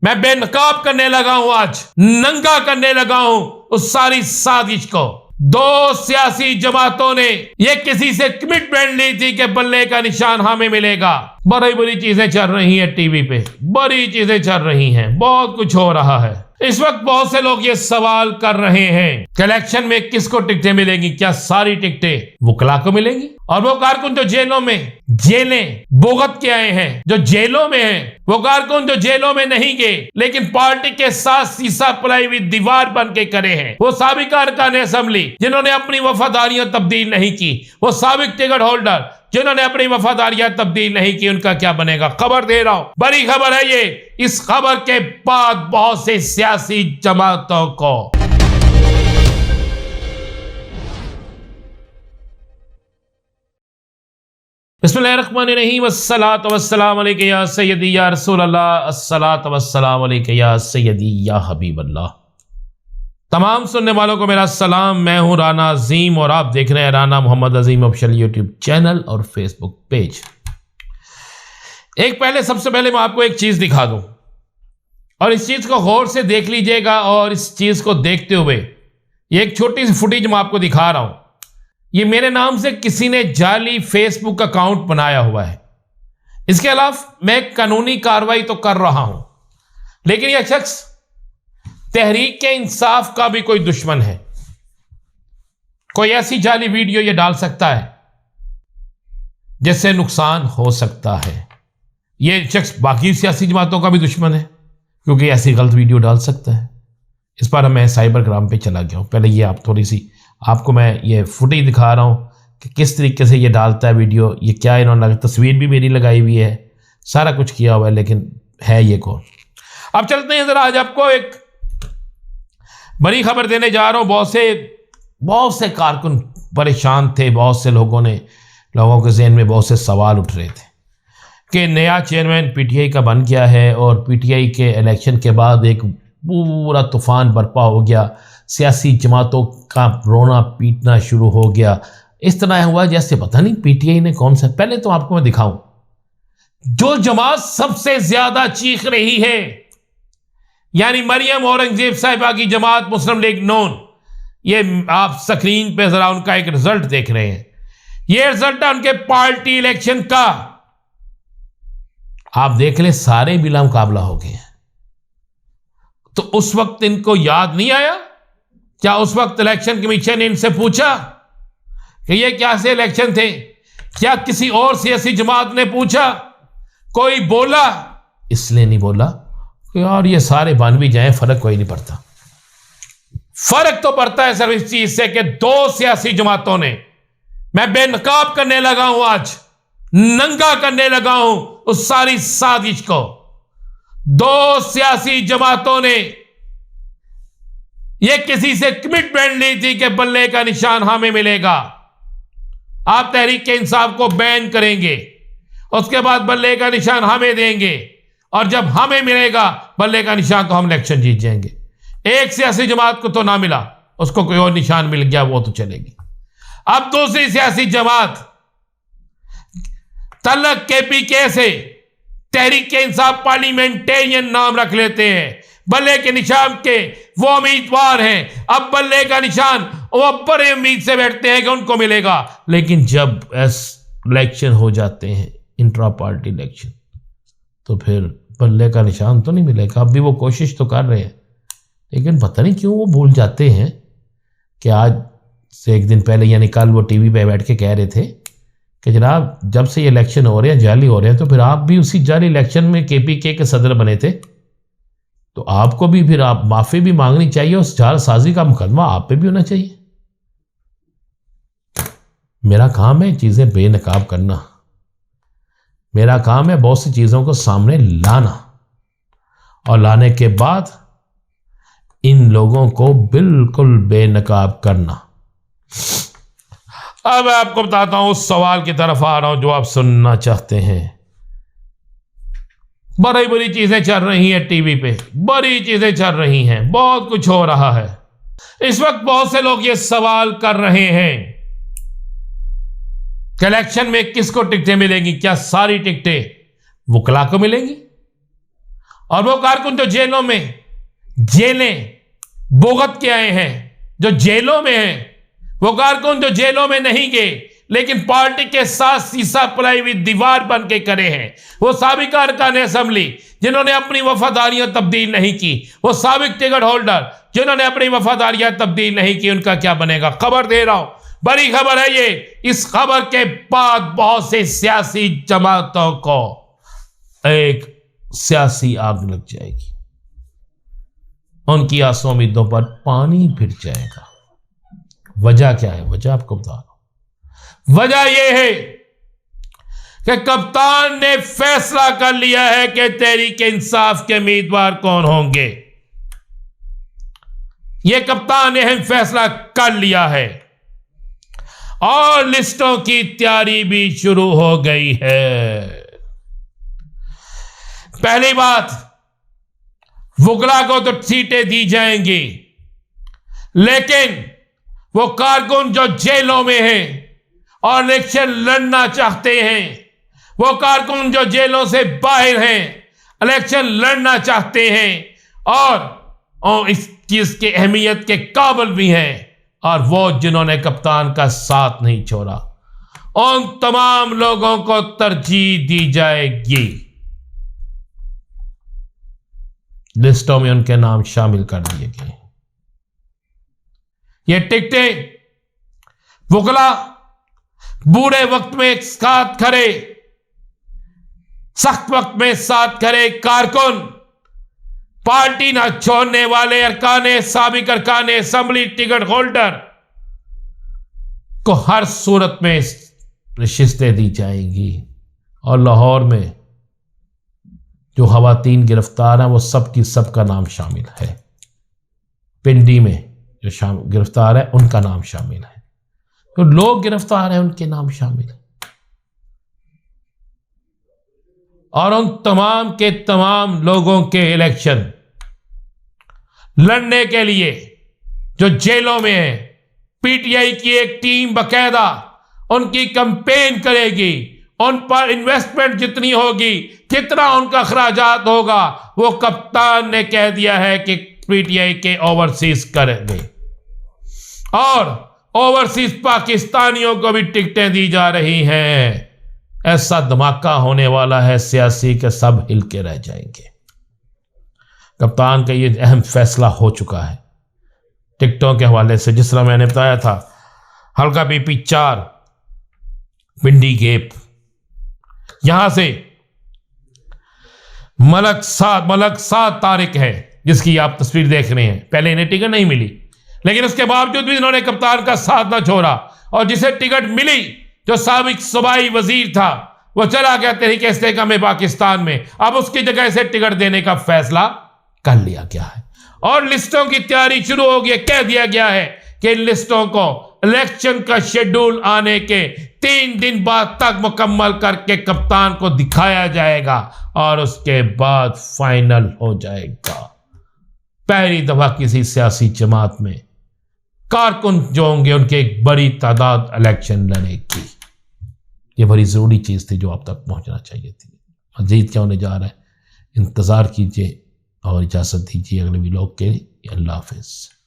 मैं बेनकाब करने लगा हूं, आज नंगा करने लगा हूं उस सारी साजिश को। दो सियासी जमातों ने ये किसी से कमिटमेंट ली थी कि बल्ले का निशान हमें मिलेगा। बड़ी बड़ी चीजें चल रही हैं टीवी पे, बड़ी चीजें चल रही हैं, बहुत कुछ हो रहा है। इस वक्त बहुत से लोग ये सवाल कर रहे हैं कि इलेक्शन में किसको टिकटें मिलेंगी? क्या सारी टिकटें वकला को मिलेंगी? और वो कारकुन जो जेलों में जेलें भुगत के आए हैं, जो जेलों में हैं, वो कारकुन जो जेलों में नहीं गए लेकिन पार्टी के साथ सीसा पलाई हुई दीवार बन के करे हैं, वो साबिक अरकान असेंबली जिन्होंने अपनी वफादारियां तब्दील नहीं की, वो साबिक टिकट होल्डर जिन्होंने अपनी वफादारियां तब्दील नहीं की, उनका क्या बनेगा? खबर दे रहा हूं, बड़ी खबर है ये। इस खबर के बाद बहुत से सियासी जमातों को बिस्मिल्लाहिर्रहमानिर्रहीम, अस्सलातु वस्सलामु अलैका या सय्यदी या रसूल अल्लाह, अस्सलातु वस्सलामु अलैका या सय्यदी या हबीब अल्लाह। तमाम सुनने वालों को मेरा सलाम। मैं हूं राना अजीम और आप देख रहे हैं राना मोहम्मद अजीम ऑफिशियल यूट्यूब चैनल और फेसबुक पेज। सबसे पहले मैं आपको एक चीज दिखा दूं और इस चीज को गौर से देख लीजिएगा। और इस चीज को देखते हुए ये एक छोटी सी फुटेज मैं आपको दिखा रहा हूं। ये मेरे नाम से किसी ने जाली फेसबुक अकाउंट बनाया हुआ है। इसके अलावा मैं कानूनी कार्रवाई तो कर रहा हूं, लेकिन यह शख्स तहरीक के इंसाफ का भी कोई दुश्मन है। कोई ऐसी जाली वीडियो ये डाल सकता है जिससे नुकसान हो सकता है। ये शख्स बाकी सियासी जमातों का भी दुश्मन है क्योंकि ऐसी गलत वीडियो डाल सकता है। इस पर मैं साइबर क्राइम पे चला गया हूं। पहले ये आप थोड़ी सी आपको मैं ये फुटेज दिखा रहा हूं कि किस तरीके से ये डालता है वीडियो। ये क्या इन्होंने तस्वीर भी मेरी लगाई हुई है, सारा कुछ किया हुआ है, लेकिन है ये कौन? अब चलते हैं जरा, आज आपको एक बड़ी खबर देने जा रहा हूं। बहुत से कारकुन परेशान थे, बहुत से लोगों के जहन में बहुत से सवाल उठ रहे थे कि नया चेयरमैन पीटीआई का बन गया है और पीटीआई के इलेक्शन के बाद एक पूरा तूफान बर्पा हो गया, सियासी जमातों का रोना पीटना शुरू हो गया। इस तरह हुआ जैसे पता नहीं पीटीआई ने कौन सा। पहले तो आपको मैं दिखाऊं जो जमात सबसे ज्यादा चीख रही है, यानी मरियम औरंगजेब साहिबा की जमात मुस्लिम लीग नून। ये आप स्क्रीन पे जरा उनका एक रिजल्ट देख रहे हैं। ये रिजल्ट है उनके पार्टी इलेक्शन का। आप देख ले, सारे बिला मुकाबला हो गए। तो उस वक्त इनको याद नहीं आया? क्या उस वक्त इलेक्शन कमीशन ने इनसे पूछा कि ये क्या से इलेक्शन थे? क्या किसी और सियासी जमात ने पूछा? कोई बोला? इसलिए नहीं बोला कि यार ये सारे बन भी जाएं, फर्क कोई नहीं पड़ता। फर्क तो पड़ता है सिर्फ इस चीज से कि दो सियासी जमातों ने, मैं बेनकाब करने लगा हूं, आज नंगा करने लगा हूं उस सारी साजिश को। दो सियासी जमातों ने ये किसी से कमिटमेंट ली थी कि बल्ले का निशान हमें मिलेगा, आप तहरीक के इंसाफ को बैन करेंगे, उसके बाद बल्ले का निशान हमें देंगे और जब हमें मिलेगा बल्ले का निशान तो हम इलेक्शन जीत जाएंगे। एक सियासी जमात को तो ना मिला, उसको कोई और निशान मिल गया, वो तो चलेगी। अब दूसरी सियासी जमात तलक केपीके से तहरीक के इंसाफ पार्लियामेंटेरियन नाम रख लेते हैं। बल्ले के निशान के वो उम्मीदवार हैं, अब बल्ले का निशान वो बड़े उम्मीद से बैठते हैं कि उनको मिलेगा। लेकिन जब इलेक्शन हो जाते हैं, इंट्रा पार्टी इलेक्शन, तो फिर बल्ले का निशान तो नहीं मिलेगा। अब भी वो कोशिश तो कर रहे हैं, लेकिन पता नहीं क्यों वो भूल जाते हैं कि आज से एक दिन पहले यानी कल वो टीवी पे बैठ के कह रहे थे कि जनाब जब से ये इलेक्शन हो रहे हैं, जाली हो रहे हैं, तो फिर आप भी उसी जाली इलेक्शन में केपीके के सदर बने थे, तो आपको भी फिर आप माफी भी मांगनी चाहिए, उस जालसाजी का मुकदमा आप पे भी होना चाहिए। मेरा काम है चीजें बेनकाब करना, मेरा काम है बहुत सी चीजों को सामने लाना और लाने के बाद इन लोगों को बिल्कुल बेनकाब करना। अब मैं आपको बताता हूं, उस सवाल की तरफ आ रहा हूं जो आप सुनना चाहते हैं। बड़ी बड़ी चीजें चल रही हैं टीवी पे, बड़ी चीजें चल रही हैं, बहुत कुछ हो रहा है। इस वक्त बहुत से लोग ये सवाल कर रहे हैं कि इलेक्शन में किसको टिकटें मिलेंगी? क्या सारी टिकटें वकला को मिलेंगी? और वो कारकुन जो जेलों में जेलें भुगत के आए हैं, जो जेलों में हैं, वो कारकुन जो जेलों में नहीं गए लेकिन पार्टी के साथ सीसा पलाई हुई दीवार बन के करे हैं, वो साबिक अरकान असेंबली जिन्होंने अपनी वफादारियां तब्दील नहीं की, वो साबिक टिकट होल्डर जिन्होंने अपनी वफादारियां तब्दील नहीं की, उनका क्या बनेगा? खबर दे रहा हूं, बड़ी खबर है ये। इस खबर के बाद बहुत से सियासी जमातों को एक सियासी आग लग जाएगी, उनकी आसों उम्मीदों पर पानी फिर जाएगा। वजह क्या है? वजह आपको बता रहा हूं। वजह यह है कि कप्तान ने फैसला कर लिया है कि तहरीक इंसाफ के उम्मीदवार कौन होंगे। यह कप्तान ने अहम फैसला कर लिया है और लिस्टों की तैयारी भी शुरू हो गई है। पहली बात, वुकला को तो सीटें दी जाएंगी, लेकिन वो कारकुन जो जेलों में हैं और इलेक्शन लड़ना चाहते हैं, वो कारकुन जो जेलों से बाहर हैं, इलेक्शन लड़ना चाहते हैं और इसकी अहमियत के काबिल भी हैं, और वो जिन्होंने कप्तान का साथ नहीं छोड़ा, उन तमाम लोगों को तरजीह दी जाएगी। लिस्टों में उनके नाम शामिल कर दिए गए। ये टिकटें वुकला बूढ़े वक्त में साथ खड़े, सख्त वक्त में साथ खड़े कारकुन, पार्टी ना छोड़ने वाले साबिक अरकान असेंबली टिकट होल्डर को हर सूरत में नशिस्तें दी जाएंगी। और लाहौर में जो खवातीन गिरफ्तार हैं वो सब की सब का नाम शामिल है। पिंडी में जो गिरफ्तार है उनका नाम शामिल है, तो लोग गिरफ्तार हैं उनके नाम शामिल है। और उन तमाम के तमाम लोगों के इलेक्शन लड़ने के लिए जो जेलों में है, पीटीआई की एक टीम बकायदा उनकी कैंपेन करेगी। उन पर इन्वेस्टमेंट जितनी होगी, कितना उनका अखराजात होगा, वो कप्तान ने कह दिया है कि पीटीआई के ओवरसीज करेंगे। और ओवरसीज पाकिस्तानियों को भी टिकटें दी जा रही हैं। ऐसा धमाका होने वाला है सियासी के सब हिल के रह जाएंगे। कप्तान का ये अहम फैसला हो चुका है टिकटों के हवाले से। जिस तरह मैंने बताया था, हल्का पीपी 4 पिंडी गेप, यहां से मलक सात तारिक है जिसकी आप तस्वीर देख रहे हैं। पहले इन्हें टिकट नहीं मिली, लेकिन उसके बावजूद भी इन्होंने कप्तान का साथ ना छोड़ा, और जिसे टिकट मिली जो साबिक सूबाई वजीर था वो चला गया तहरीक इस्तेहकाम पाकिस्तान में। अब उसकी जगह से टिकट देने का फैसला कर लिया गया है और लिस्टों की तैयारी शुरू हो गई। कह दिया गया है कि इन लिस्टों को इलेक्शन का शेड्यूल आने के 3 दिन बाद तक मुकम्मल करके कप्तान को दिखाया जाएगा और उसके बाद फाइनल हो जाएगा। पहली दफा किसी सियासी जमात में कारकुन जो होंगे उनकी एक बड़ी तादाद इलेक्शन लड़ेगी। ये बड़ी जरूरी चीज थी जो आप तक पहुंचना चाहिए थी। मजीद क्या होने जा रहा है, इंतजार कीजिए और इजाजत दीजिए अगले व्लॉग के लिए। अल्लाह हाफिज।